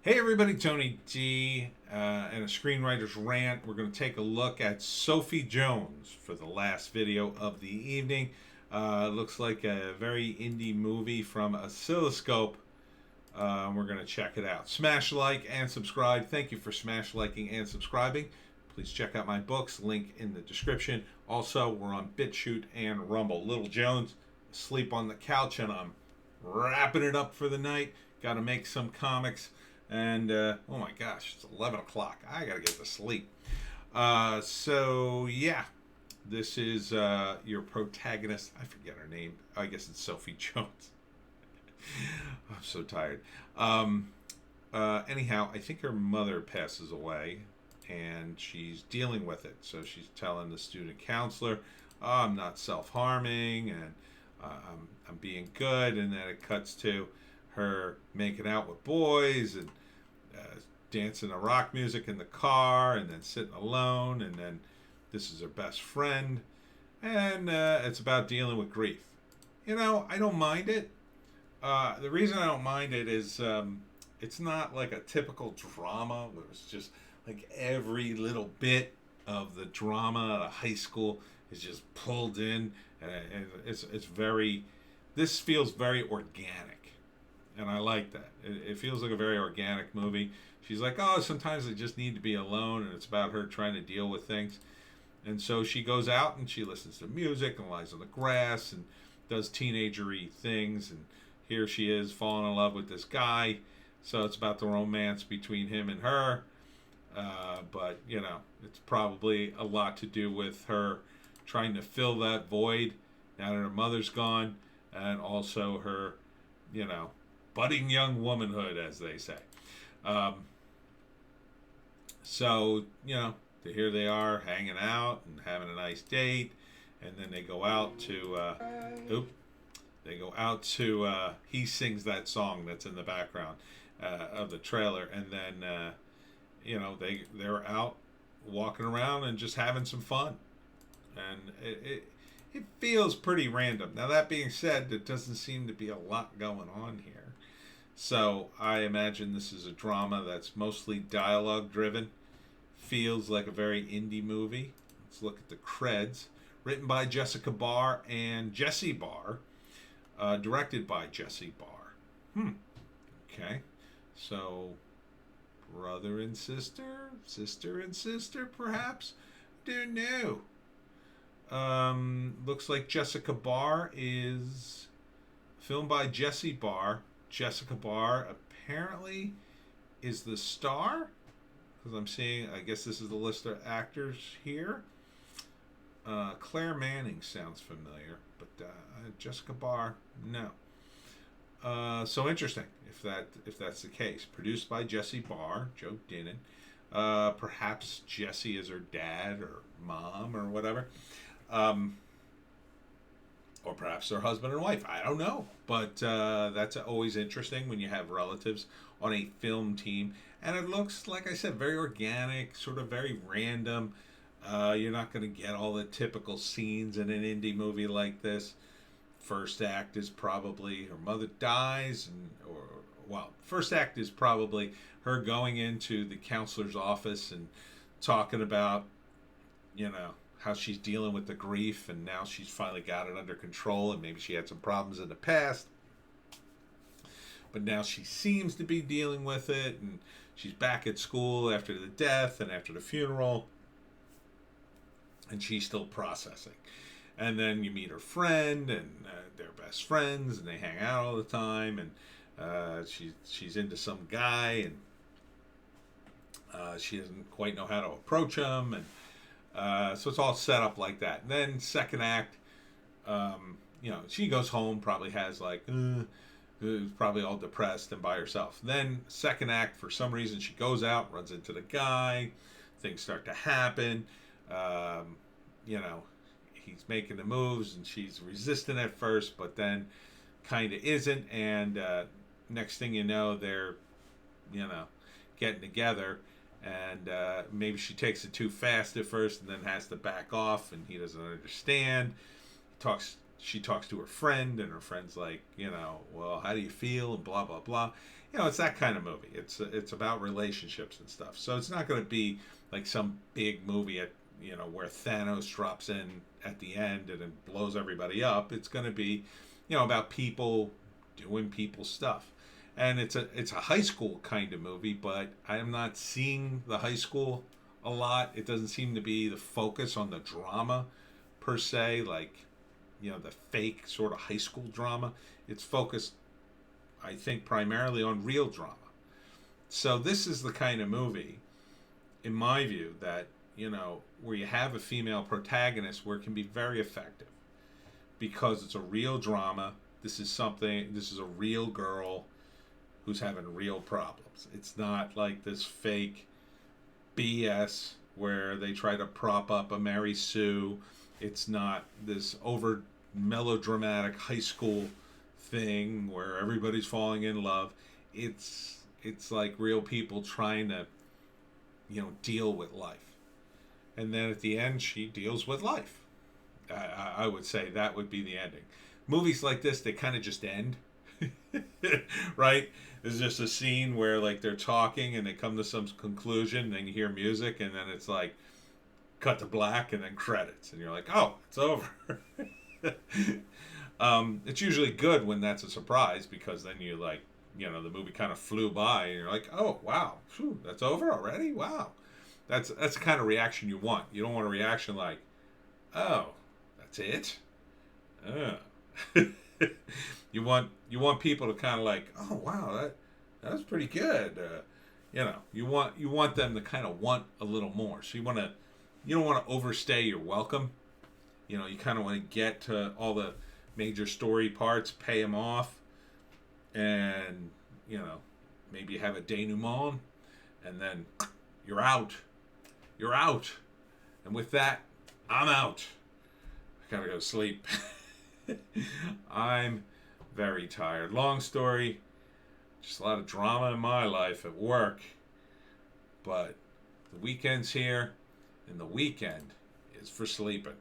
Hey everybody, Tony D and a Screenwriter's Rant. We're going to take a look at Sophie Jones for the last video of the evening. Looks like a very indie movie from Oscilloscope. We're going to check it out. Smash like and subscribe. Thank you for smash liking and subscribing. Please check out my books, link in the description. Also, we're on BitChute and Rumble. Little Jones asleep on the couch and I'm wrapping it up for the night. Got to make some comics. And oh my gosh, it's 11 o'clock. I gotta get to sleep. So yeah, this is your protagonist. I forget her name. I guess it's Sophie Jones. I'm so tired. Anyhow, I think her mother passes away, and she's dealing with it. So she's telling the student counselor, oh, "I'm not self-harming, and I'm being good." And then it cuts to her making out with boys and dancing to rock music in the car, and then sitting alone, and then this is her best friend, and it's about dealing with grief. I don't mind it. The reason I don't mind it is it's not like a typical drama where it's just like every little bit of the drama at a high school is just pulled in, and it's very. This feels very organic, and I like that. It feels like a very organic movie. She's like, oh, sometimes I just need to be alone, and it's about her trying to deal with things. And so she goes out and she listens to music and lies on the grass and does teenagery things. And here she is falling in love with this guy. So it's about the romance between him and her. But, it's probably a lot to do with her trying to fill that void now that her mother's gone. And also her, budding young womanhood, as they say. So, here they are hanging out and having a nice date. And then they go out to, he sings that song that's in the background of the trailer. And then, they're out walking around and just having some fun. And it feels pretty random. Now, that being said, there doesn't seem to be a lot going on here. So I imagine this is a drama that's mostly dialogue driven. Feels like a very indie movie. Let's look at the creds. Written by Jessica Barr and Jesse Barr. Directed by Jesse Barr. Okay. So, brother and sister? Sister and sister, perhaps? Don't know. Looks like Jessica Barr is filmed by Jesse Barr. Jessica Barr apparently is the star, because I'm seeing, I guess this is the list of actors here. Claire Manning sounds familiar, but Jessica Barr, no. So interesting if that's the case. Produced by Jesse Barr, Joe Dinnan. Perhaps Jesse is her dad or mom or whatever. Or perhaps their husband and wife. I don't know. But that's always interesting when you have relatives on a film team. And it looks, like I said, very organic, sort of very random. You're not going to get all the typical scenes in an indie movie like this. First act is probably her mother dies. First act is probably her going into the counselor's office and talking about, how she's dealing with the grief, and now she's finally got it under control, and maybe she had some problems in the past, but now she seems to be dealing with it, and she's back at school after the death and after the funeral, and she's still processing. And then you meet her friend, and they're best friends, and they hang out all the time, and she's into some guy, and she doesn't quite know how to approach him, and so it's all set up like that. And then second act, she goes home, probably has probably all depressed and by herself. Then second act, for some reason, she goes out, runs into the guy, things start to happen. He's making the moves, and she's resistant at first, but then kind of isn't. And next thing you know, they're, getting together. And maybe she takes it too fast at first and then has to back off, and he doesn't understand. She talks to her friend, and her friend's like, well, how do you feel? And blah, blah, blah. it's that kind of movie. It's about relationships and stuff. So it's not going to be like some big movie at where Thanos drops in at the end and it blows everybody up. It's going to be about people doing people stuff. And it's a high school kind of movie, but I'm not seeing the high school a lot. It doesn't seem to be the focus on the drama per se, like the fake sort of high school drama. It's focused, I think, primarily on real drama. So this is the kind of movie, in my view, that where you have a female protagonist where it can be very effective because it's a real drama. This is a real girl who's having real problems. It's not like this fake BS where they try to prop up a Mary Sue. It's not this over melodramatic high school thing where everybody's falling in love. It's like real people trying to deal with life. And then at the end, she deals with life. I would say that would be the ending. Movies like this, they kind of just end. Right? There's just a scene where like they're talking and they come to some conclusion, and then you hear music, and then it's like cut to black and then credits, and you're like, oh, it's over. It's usually good when that's a surprise, because then you like, the movie kind of flew by and you're like, oh wow, phew, that's over already. Wow, that's the kind of reaction you want. You don't want a reaction like, oh, that's it. You want people to kind of like, oh wow, that was pretty good. You want them to kind of want a little more. So you don't want to overstay your welcome. You kind of want to get to all the major story parts, pay them off, and maybe you have a denouement, and then you're out. And with that, I'm out. I gotta go sleep. I'm very tired. Long story, just a lot of drama in my life at work. But the weekend's here, and the weekend is for sleeping.